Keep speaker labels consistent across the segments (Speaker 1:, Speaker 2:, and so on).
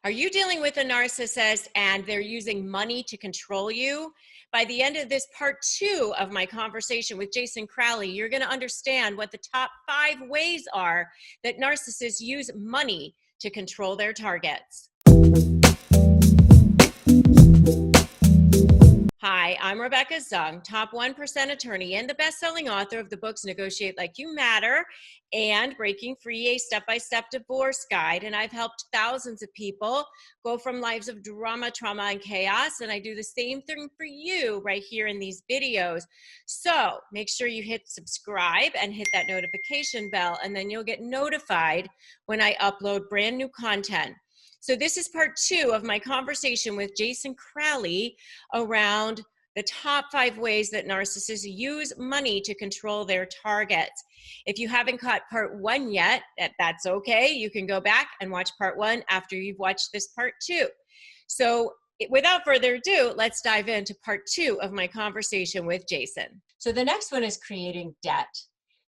Speaker 1: Are you dealing with a narcissist and they're using money to control you? By the end of this part 2 of my conversation with Jason Crowley, you're going to understand what the top 5 ways are that narcissists use money to control their targets. Hi, I'm Rebecca Zung, top 1% attorney and the best-selling author of the books Negotiate Like You Matter and Breaking Free, a step-by-step divorce guide. And I've helped thousands of people go from lives of drama, trauma, and chaos. And I do the same thing for you right here in these videos. So make sure you hit subscribe and hit that notification bell, and then you'll get notified when I upload brand new content. So this is part 2 of my conversation with Jason Crowley around the top 5 ways that narcissists use money to control their targets. If you haven't caught part 1 yet, that's okay. You can go back and watch part 1 after you've watched this part 2. So without further ado, let's dive into part 2 of my conversation with Jason. So the next one is creating debt.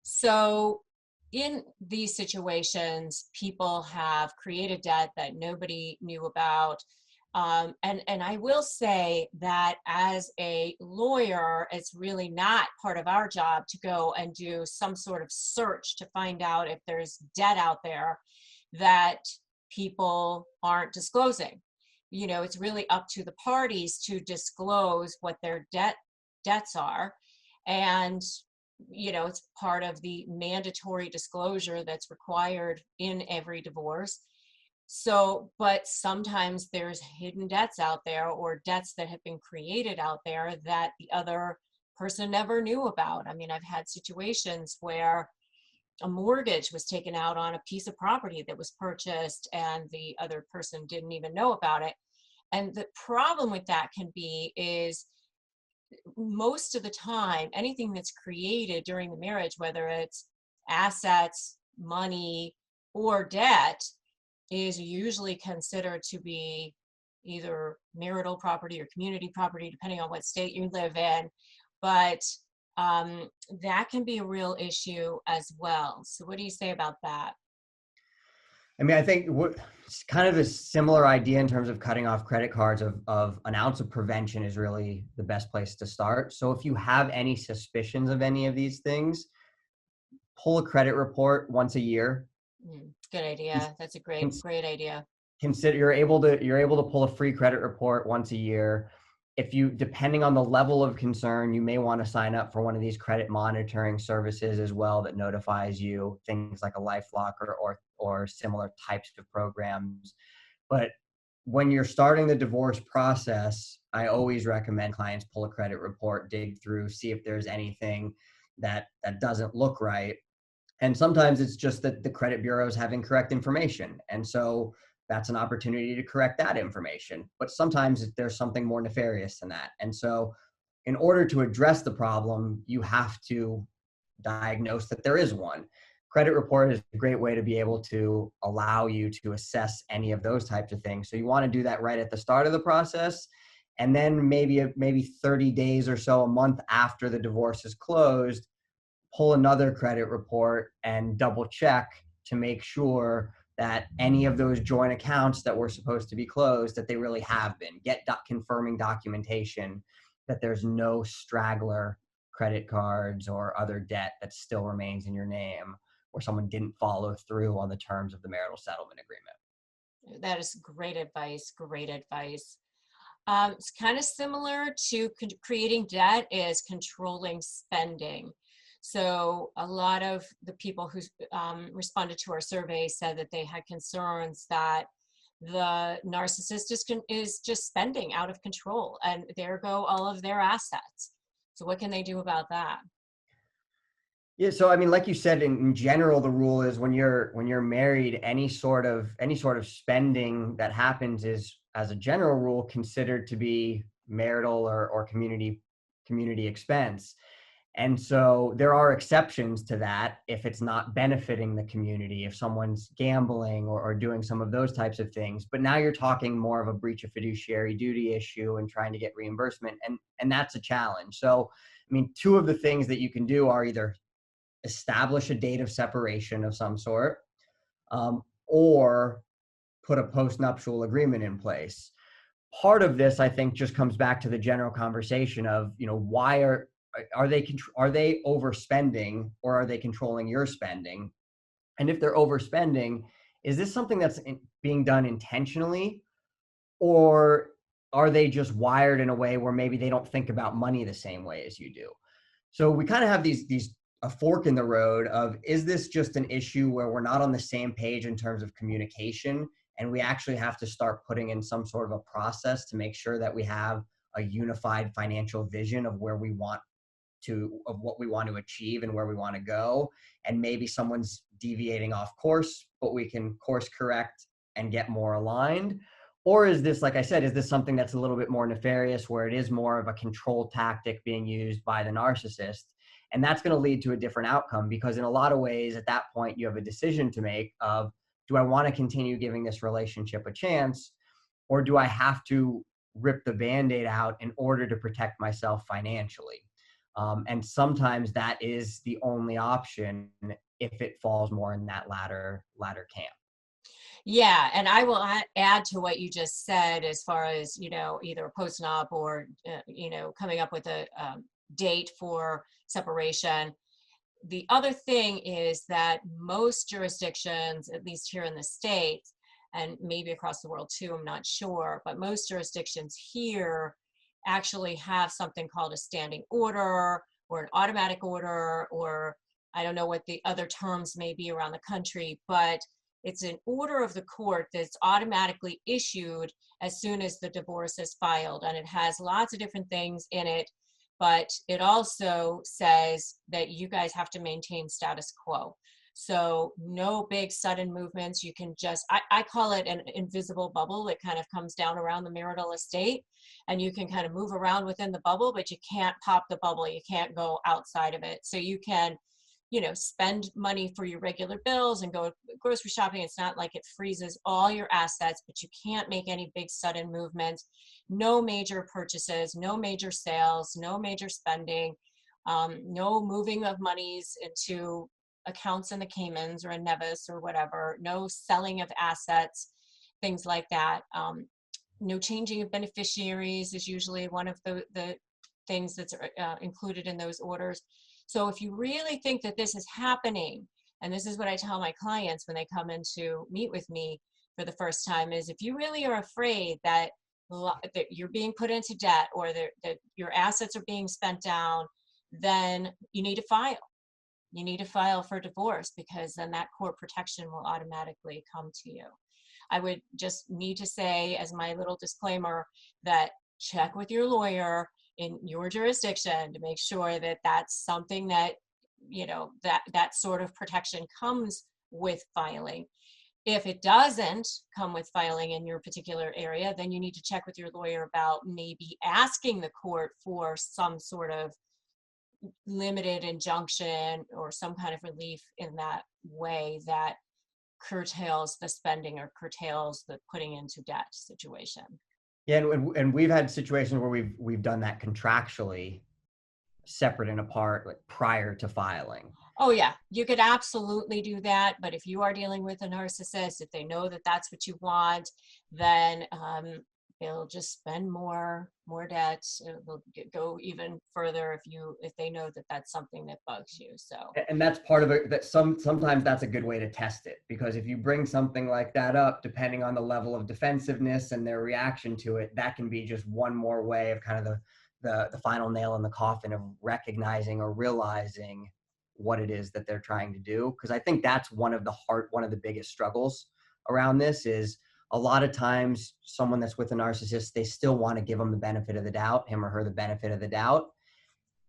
Speaker 1: So in these situations, people have created debt that nobody knew about. And I will say that as a lawyer, it's really not part of our job to go and do some sort of search to find out if there's debt out there that people aren't disclosing. You know, it's really up to the parties to disclose what their debts are. And you know, it's part of the mandatory disclosure that's required in every divorce. So, but sometimes there's hidden debts out there or debts that have been created out there that the other person never knew about. I mean, I've had situations where a mortgage was taken out on a piece of property that was purchased and the other person didn't even know about it. And the problem with that can be is most of the time, anything that's created during the marriage, whether it's assets, money, or debt, is usually considered to be either marital property or community property, depending on what state you live in. But that can be a real issue as well. So what do you say about that?
Speaker 2: I mean, I think it's kind of a similar idea in terms of cutting off credit cards of an ounce of prevention is really the best place to start. So if you have any suspicions of any of these things, pull a credit report once a year.
Speaker 1: Good idea. That's a great idea.
Speaker 2: Consider you're able to pull a free credit report once a year. If you, depending on the level of concern, you may want to sign up for one of these credit monitoring services as well that notifies you, things like a LifeLock or similar types of programs. But when you're starting the divorce process, I always recommend clients pull a credit report, dig through, see if there's anything that doesn't look right. And sometimes it's just that the credit bureaus have incorrect information. And so that's an opportunity to correct that information. But sometimes there's something more nefarious than that. And so in order to address the problem, you have to diagnose that there is one. Credit report is a great way to be able to allow you to assess any of those types of things. So you want to do that right at the start of the process. And then maybe 30 days or so, a month after the divorce is closed, pull another credit report and double check to make sure that any of those joint accounts that were supposed to be closed, that they really have been. Get confirming documentation that there's no straggler credit cards or other debt that still remains in your name, or someone didn't follow through on the terms of the marital settlement agreement.
Speaker 1: That is great advice. Great advice. It's kind of similar to creating debt is controlling spending. So a lot of the people who responded to our survey said that they had concerns that the narcissist is just spending out of control, and there go all of their assets. So what can they do about that?
Speaker 2: Yeah, so I mean, like you said, in general, the rule is when you're married, any sort of spending that happens is, as a general rule, considered to be marital or community expense. And so there are exceptions to that if it's not benefiting the community, if someone's gambling or doing some of those types of things. But now you're talking more of a breach of fiduciary duty issue and trying to get reimbursement. And that's a challenge. So, I mean, two of the things that you can do are either establish a date of separation of some sort, or put a postnuptial agreement in place. Part of this, I think, just comes back to the general conversation of, why are they overspending, or are they controlling your spending? And if they're overspending, is this something that's being done intentionally, or are they just wired in a way where maybe they don't think about money the same way as you do? So we kind of have these a fork in the road of, is this just an issue where we're not on the same page in terms of communication, and we actually have to start putting in some sort of a process to make sure that we have a unified financial vision of what we want to achieve and where we want to go, and maybe someone's deviating off course, but we can course correct and get more aligned? Or is this, like I said, is this something that's a little bit more nefarious, where it is more of a control tactic being used by the narcissist? And that's going to lead to a different outcome, because in a lot of ways, at that point, you have a decision to make of, do I want to continue giving this relationship a chance, or do I have to rip the Band-Aid out in order to protect myself financially? And sometimes that is the only option if it falls more in that latter camp.
Speaker 3: Yeah, and I will add to what you just said as far as, either a post-nup or, coming up with a date for separation. The other thing is that most jurisdictions, at least here in the States, and maybe across the world too, I'm not sure, but most jurisdictions here actually have something called a standing order or an automatic order, or I don't know what the other terms may be around the country, but it's an order of the court that's automatically issued as soon as the divorce is filed. And it has lots of different things in it, but it also says that you guys have to maintain status quo. So no big sudden movements. You can just, I call it an invisible bubble. It kind of comes down around the marital estate, and you can kind of move around within the bubble, but you can't pop the bubble. You can't go outside of it. So you can, spend money for your regular bills and go grocery shopping. It's not like it freezes all your assets, but you can't make any big sudden movements. No major purchases, no major sales, no major spending, no moving of monies into accounts in the Caymans or in Nevis or whatever, no selling of assets, things like that. No changing of beneficiaries is usually one of the things that's included in those orders. So if you really think that this is happening, and this is what I tell my clients when they come in to meet with me for the first time, is if you really are afraid that you're being put into debt, or that your assets are being spent down, then you need to file. You need to file for divorce, because then that court protection will automatically come to you. I would just need to say, as my little disclaimer, that check with your lawyer in your jurisdiction to make sure that that's something that, that sort of protection comes with filing. If it doesn't come with filing in your particular area, then you need to check with your lawyer about maybe asking the court for some sort of limited injunction or some kind of relief in that way that curtails the spending or curtails the putting into debt situation.
Speaker 2: Yeah, and we've had situations where we've done that contractually, separate and apart, like prior to filing.
Speaker 3: Oh yeah, you could absolutely do that. But if you are dealing with a narcissist, if they know that that's what you want, then they'll just spend more debt. They'll go even further if they know that that's something that bugs you. So,
Speaker 2: and that's part of it, that sometimes that's a good way to test it, because if you bring something like that up, depending on the level of defensiveness and their reaction to it, that can be just one more way of kind of the final nail in the coffin of recognizing or realizing what it is that they're trying to do. Because I think that's one of the biggest struggles around this is, a lot of times someone that's with a narcissist, they still want to give him or her the benefit of the doubt.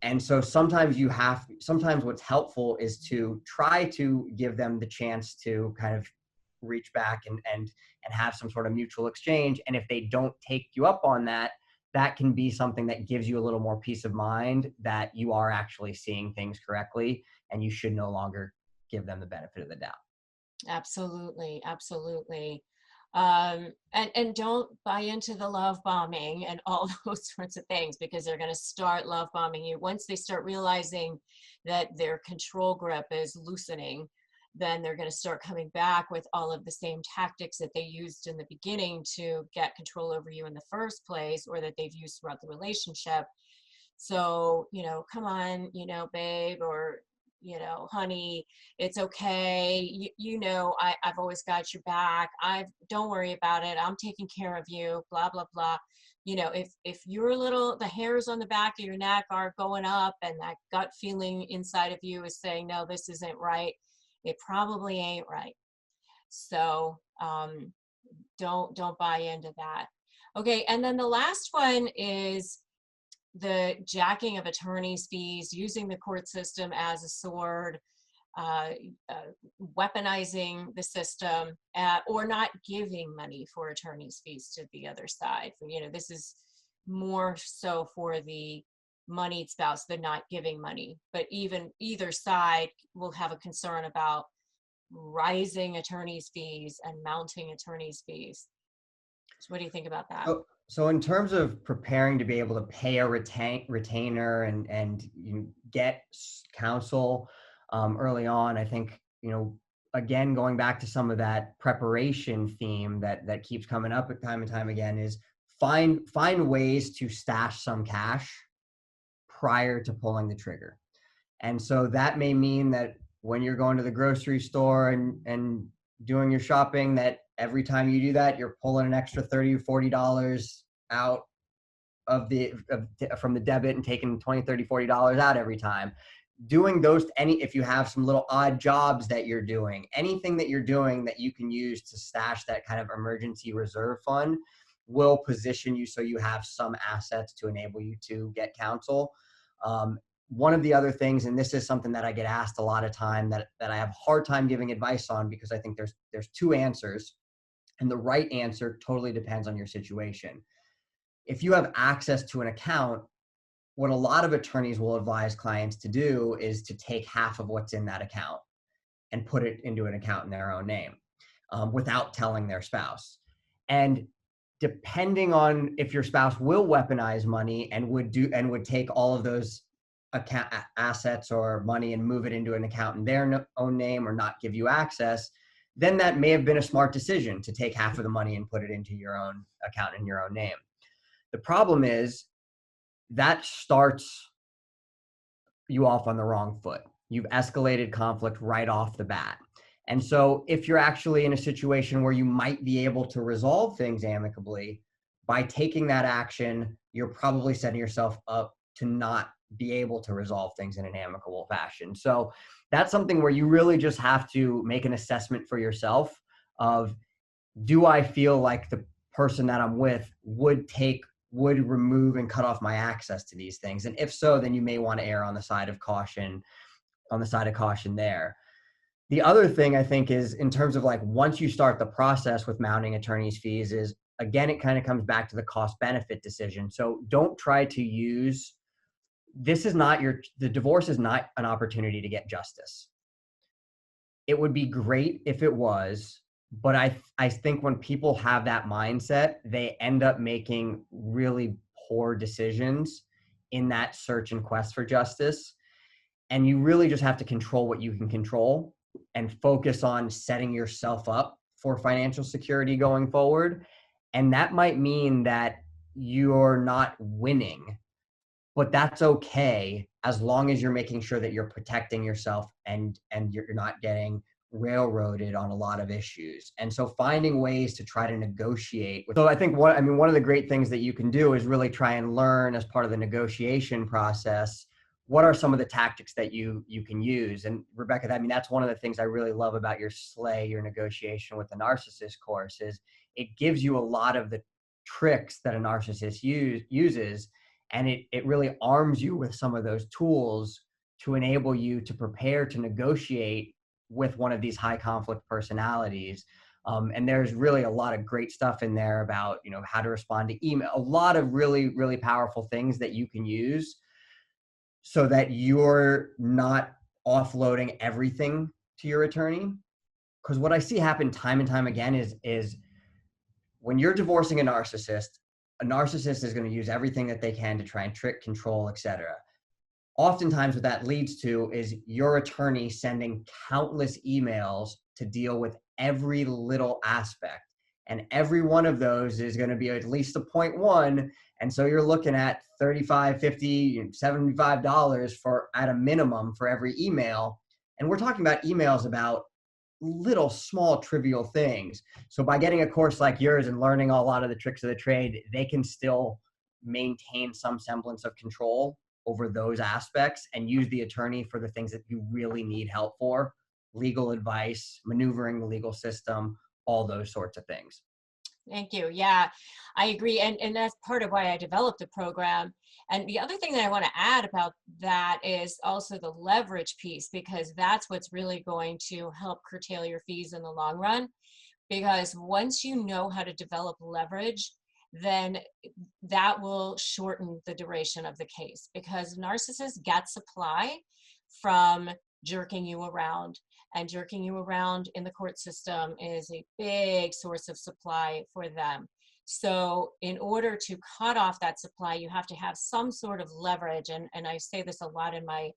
Speaker 2: And so sometimes what's helpful is to try to give them the chance to kind of reach back and have some sort of mutual exchange. And if they don't take you up on that, that can be something that gives you a little more peace of mind that you are actually seeing things correctly, and you should no longer give them the benefit of the doubt.
Speaker 3: Absolutely. And don't buy into the love bombing and all those sorts of things, because they're going to start love bombing you once they start realizing that their control grip is loosening. then they're going to start coming back with all of the same tactics that they used in the beginning to get control over you in the first place, or that they've used throughout the relationship. So, come on, babe, or, honey, it's okay. I've always got your back. Don't worry about it. I'm taking care of you, blah, blah, blah. If the hairs on the back of your neck are going up and that gut feeling inside of you is saying, no, this isn't right, it probably ain't right. So don't buy into that. Okay, and then the last one is the jacking of attorney's fees, using the court system as a sword, weaponizing the system, or not giving money for attorney's fees to the other side. This is more so for the moneyed spouse than not giving money, but even either side will have a concern about rising attorney's fees and mounting attorney's fees. So what do you think about that?
Speaker 2: So in terms of preparing to be able to pay a retainer and get counsel early on, I think, again, going back to some of that preparation theme that keeps coming up time and time again, is find ways to stash some cash prior to pulling the trigger. And so that may mean that when you're going to the grocery store and doing your shopping, that every time you do that, you're pulling an extra $30 or $40 out from the debit and taking $20, $30, $40 out every time. Doing those, if you have some little odd jobs that you're doing, anything that you're doing that you can use to stash that kind of emergency reserve fund will position you so you have some assets to enable you to get counsel. One of the other things, and this is something that I get asked a lot of time that I have a hard time giving advice on, because I think there's two answers, and the right answer totally depends on your situation. If you have access to an account, what a lot of attorneys will advise clients to do is to take half of what's in that account and put it into an account in their own name, without telling their spouse. And depending on if your spouse will weaponize money and would take all of those account assets or money and move it into an account in their own name or not give you access, then that may have been a smart decision to take half of the money and put it into your own account in your own name. The problem is that starts you off on the wrong foot. You've escalated conflict right off the bat. And so if you're actually in a situation where you might be able to resolve things amicably, by taking that action, you're probably setting yourself up to not be able to resolve things in an amicable fashion. So that's something where you really just have to make an assessment for yourself of, do I feel like the person that I'm with would remove and cut off my access to these things? And if so, then you may want to err on the side of caution there. The other thing I think is, in terms of like, once you start the process with mounting attorney's fees, is again, it kind of comes back to the cost benefit decision. So don't try to use, the divorce is not an opportunity to get justice. It would be great if it was, but I think when people have that mindset, they end up making really poor decisions in that search and quest for justice. And you really just have to control what you can control and focus on setting yourself up for financial security going forward. And that might mean that you're not winning, but that's okay, as long as you're making sure that you're protecting yourself and you're not getting railroaded on a lot of issues. And so finding ways to try to negotiate. So I think one of the great things that you can do is really try and learn, as part of the negotiation process, what are some of the tactics that you can use. And Rebecca, that's one of the things I really love about your negotiation with the narcissist course, is it gives you a lot of the tricks that a narcissist uses. And it really arms you with some of those tools to enable you to prepare to negotiate with one of these high conflict personalities. And there's really a lot of great stuff in there about, how to respond to email, a lot of really, really powerful things that you can use so that you're not offloading everything to your attorney. Because what I see happen time and time again is when you're divorcing a narcissist is going to use everything that they can to try and trick, control, etc. oftentimes what that leads to is your attorney sending countless emails to deal with every little aspect. And every one of those is going to be at least a 0.1. And so you're looking at $35, $50, $75 for at a minimum for every email. And we're talking about emails about little small trivial things. So by getting a course like yours and learning a lot of the tricks of the trade, they can still maintain some semblance of control over those aspects and use the attorney for the things that you really need help for: legal advice, maneuvering the legal system, all those sorts of things.
Speaker 3: Thank you. Yeah, I agree. And that's part of why I developed the program. And the other thing that I want to add about that is also the leverage piece, because that's what's really going to help curtail your fees in the long run. Because once you know how to develop leverage, then that will shorten the duration of the case, because narcissists get supply from jerking you around, and jerking you around in the court system is a big source of supply for them. So in order to cut off that supply, you have to have some sort of leverage. And I say this a lot in my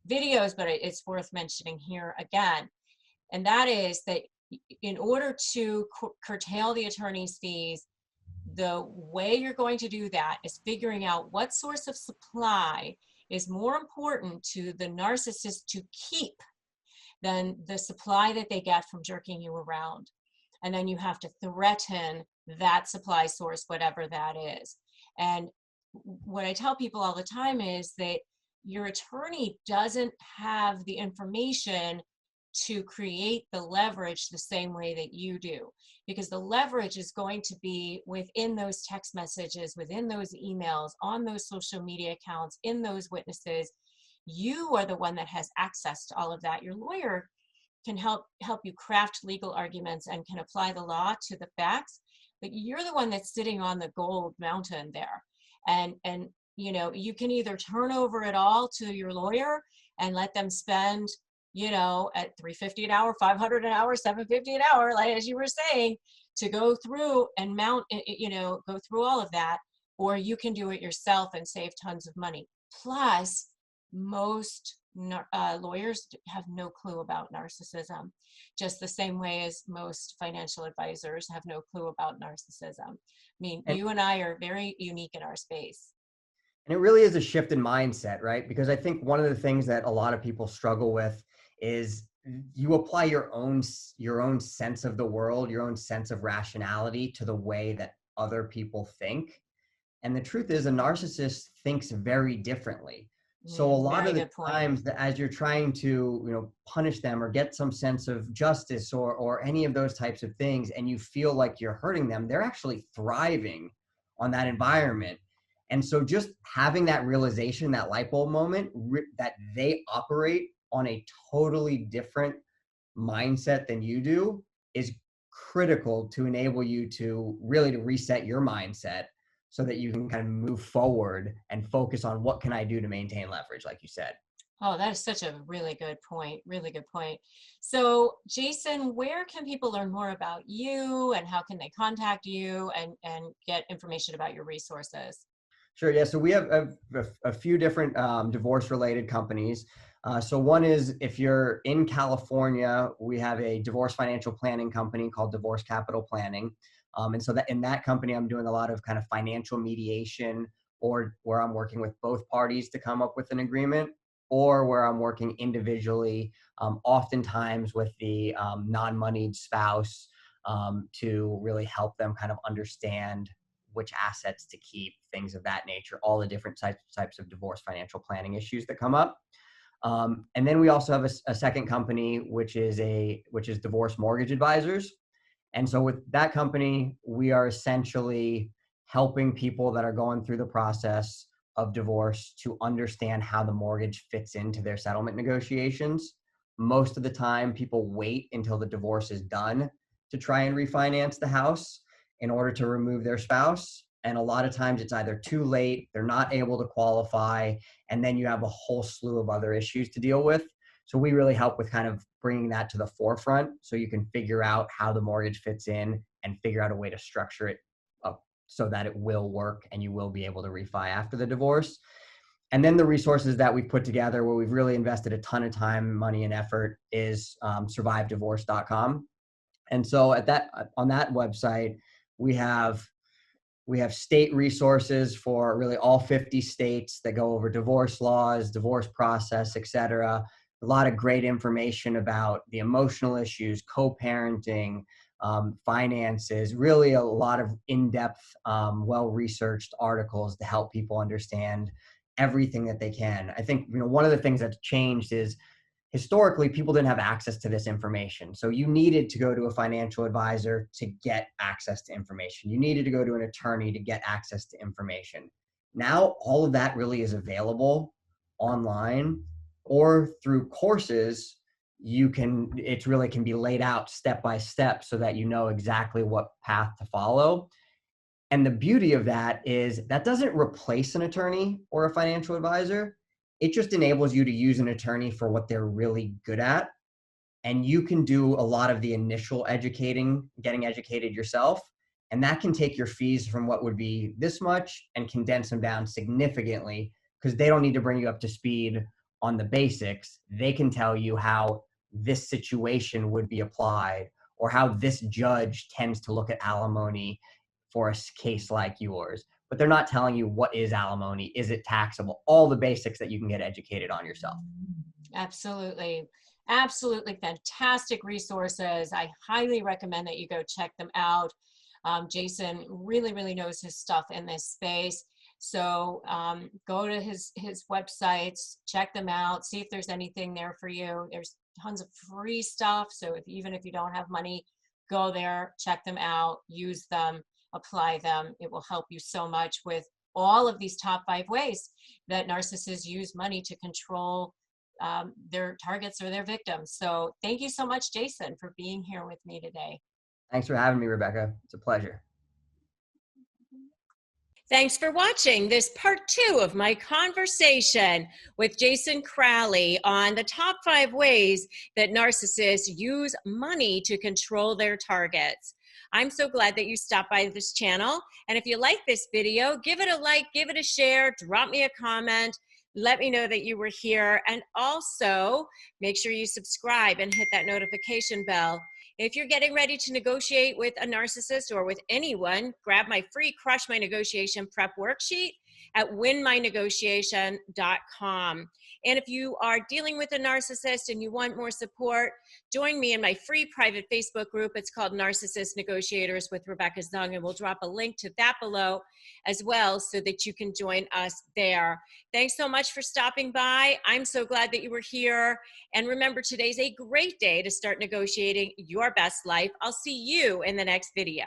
Speaker 3: videos, but it's worth mentioning here again. And that is that in order to curtail the attorney's fees, the way you're going to do that is figuring out what source of supply is more important to the narcissist to keep than the supply that they get from jerking you around. And then you have to threaten that supply source, whatever that is. And what I tell people all the time is that your attorney doesn't have the information to create the leverage the same way that you do, because the leverage is going to be within those text messages, within those emails, on those social media accounts, in those witnesses. You are the one that has access to all of that. Your lawyer can help you craft legal arguments and can apply the law to the facts, but you're the one that's sitting on the gold mountain there. And you know, you can either turn over it all to your lawyer and let them spend, you know, at $350 an hour, $500 an hour, $750 an hour, like as you were saying, to go through and mount, you know, go through all of that, or you can do it yourself and save tons of money. Plus, most lawyers have no clue about narcissism, just the same way as most financial advisors have no clue about narcissism. I mean, you and I are very unique in our space.
Speaker 2: And it really is a shift in mindset, right? Because I think one of the things that a lot of people struggle with is you apply your own sense of the world, your own sense of rationality to the way that other people think. And the truth is, a narcissist thinks very differently. So a lot of the times that as you're trying to, you know, punish them or get some sense of justice or any of those types of things, and you feel like you're hurting them, they're actually thriving on that environment. And so just having that realization, that light bulb moment, that they operate on a totally different mindset than you do, is critical to enable you to really to reset your mindset so that you can kind of move forward and focus on what can I do to maintain leverage, like you said.
Speaker 3: Oh, that is such a really good point. Really good point. So, Jason, where can people learn more about you, and how can they contact you and get information about your resources?
Speaker 2: Sure. Yeah. So we have a few different divorce-related companies. So one is, if you're in California, we have a divorce financial planning company called Divorce Capital Planning. And so that in that company, I'm doing a lot of kind of financial mediation, or where I'm working with both parties to come up with an agreement, or where I'm working individually, oftentimes with the non-moneyed spouse, to really help them kind of understand which assets to keep, things of that nature, all the different types of divorce financial planning issues that come up. And then we also have a second company, which is Divorce Mortgage Advisors. And so with that company, we are essentially helping people that are going through the process of divorce to understand how the mortgage fits into their settlement negotiations. Most of the time, people wait until the divorce is done to try and refinance the house in order to remove their spouse. And a lot of times it's either too late, they're not able to qualify, and then you have a whole slew of other issues to deal with. So we really help with kind of bringing that to the forefront so you can figure out how the mortgage fits in and figure out a way to structure it up so that it will work and you will be able to refi after the divorce. And then the resources that we've put together where we've really invested a ton of time, money, and effort is survivedivorce.com. And so on that website, we have state resources for really all 50 states that go over divorce laws, divorce process, et cetera. A lot of great information about the emotional issues, co-parenting, finances, really a lot of in-depth, well-researched articles to help people understand everything that they can. I think, one of the things that's changed is historically people didn't have access to this information. So you needed to go to a financial advisor to get access to information. You needed to go to an attorney to get access to information. Now, all of that really is available online or through courses. It really can be laid out step by step so that you know exactly what path to follow. And the beauty of that is that doesn't replace an attorney or a financial advisor. It just enables you to use an attorney for what they're really good at. And you can do a lot of the initial educating, getting educated yourself. And that can take your fees from what would be this much and condense them down significantly, because they don't need to bring you up to speed on the basics. They can tell you how this situation would be applied or how this judge tends to look at alimony for a case like yours. But they're not telling you what is alimony, is it taxable, all the basics that you can get educated on yourself.
Speaker 3: Absolutely. Absolutely fantastic resources. I highly recommend that you go check them out. Jason really, really knows his stuff in this space. So go to his websites, check them out, see if there's anything there for you. There's tons of free stuff. So even if you don't have money, go there, check them out, use them, apply them. It will help you so much with all of these top 5 ways that narcissists use money to control their targets or their victims. So thank you so much, Jason, for being here with me today.
Speaker 2: Thanks for having me, Rebecca. It's a pleasure.
Speaker 1: Thanks for watching this part 2 of my conversation with Jason Crowley on the top 5 ways that narcissists use money to control their targets. I'm so glad that you stopped by this channel. And if you like this video, give it a like, give it a share, drop me a comment, let me know that you were here. And also make sure you subscribe and hit that notification bell. If you're getting ready to negotiate with a narcissist or with anyone, grab my free Crush My Negotiation Prep worksheet at winmynegotiation.com. And if you are dealing with a narcissist and you want more support, join me in my free private Facebook group. It's called Narcissist Negotiators with Rebecca Zung, and we'll drop a link to that below as well so that you can join us there. Thanks so much for stopping by. I'm so glad that you were here. And remember, today's a great day to start negotiating your best life. I'll see you in the next video.